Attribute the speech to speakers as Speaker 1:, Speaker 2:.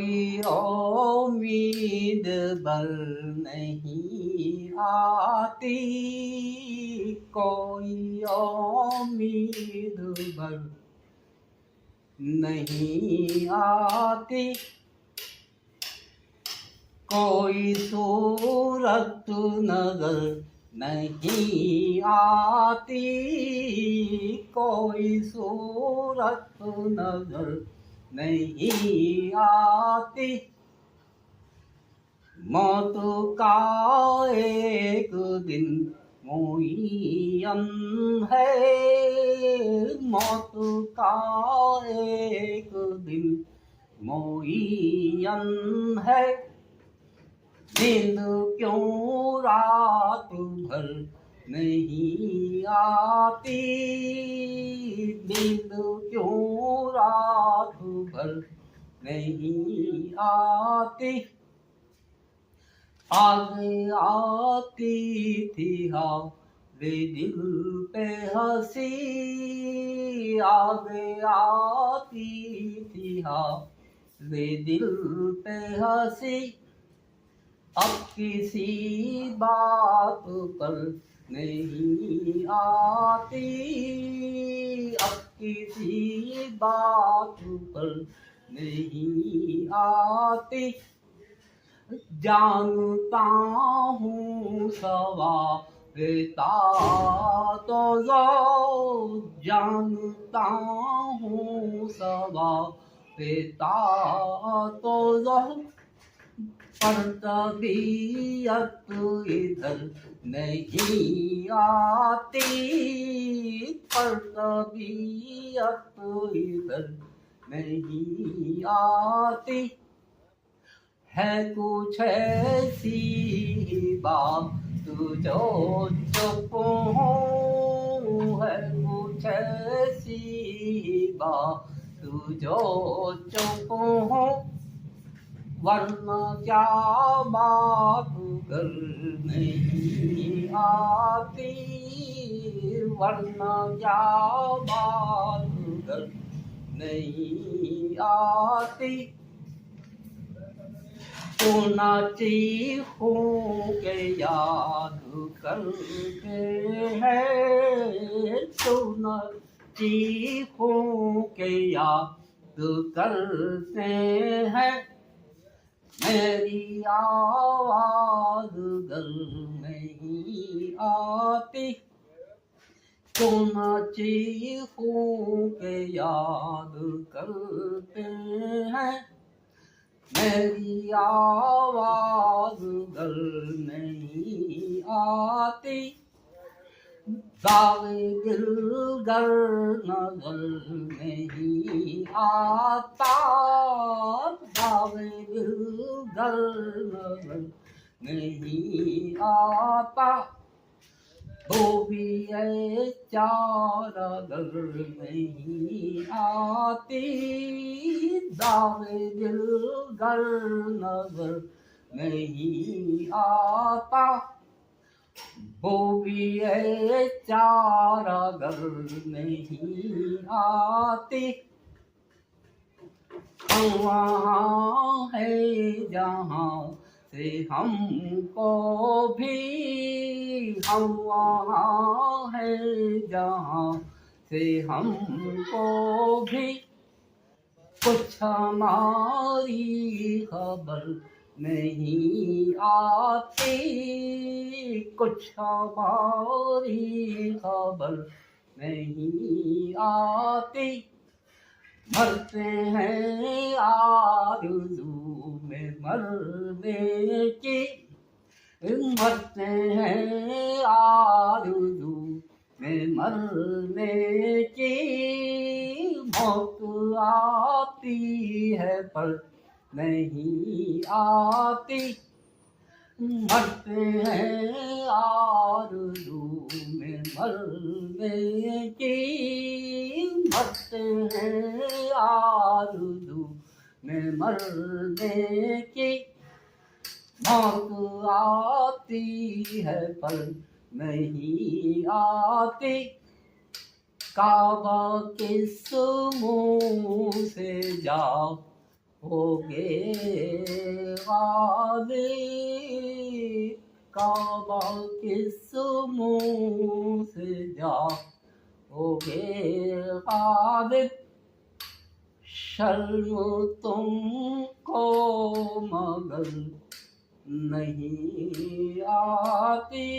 Speaker 1: कोई उम्मीद बर नहीं आती, कोई उम्मीद बर नहीं आती, कोई सूरत नजर नहीं आती, कोई सूरत नजर नहीं आती। मौत का एक दिन मुय्यन है, मौत का एक दिन मुय्यन है। नींद क्यों रात भर नहीं आती, नींद क्यों रात भर नहीं आती। आगे आती थी रे दिल पे हंसी, आगे आती थी रे दिल पे हंसी। अब किसी बात पर नहीं आती, अब किसी बात पर नहीं आती। जानता हूँ सवारता तो जाओ, जानता हूँ सवारता तो जाओ, पर तबीयत इधर नहीं आती, पर तबीयत इधर नहीं आती। है कुछ ऐसी बात जो चुप हूँ, है कुछ ऐसी बात जो चुप हूँ, वरना क्या बात कर नहीं आती, वरना क्या बात कर नहीं आती। तो ना चीखूं के याद करते हैं, तो ना चीखूं के याद करते हैं। मेरी आवाज घर नहीं आती, तो ना चीखूं के याद करते हैं। मेरी आवाज घर नहीं आती, दावे दिल घर नजर नहीं आता, दावे दिल घर नजर नहीं आता। वो भी ये चार घर नहीं आती, दावे दिल घर नजर नहीं आता। वो भी ये चार घर नहीं आती। हम वहाँ है जहाँ से हमको भी, हम वहाँ है जहाँ से हमको भी कुछ हमारी खबर नहीं आती, कुछ हमारी खबर नहीं आती। मरते हैं आरज़ू में मरने की, मरते हैं आरज़ू में मरने की। मौत आती है पर नहीं आती, मरते हैं आरज़ू में मरने की, मरते हैं आरज़ू में मरने की। मौत आती है पर नहीं आती, काबा किस मुँह से जा होगे गाज़ी काबा किस मुँह से जाओगे गाज़ी शर्म तुमको मगर नहीं आती।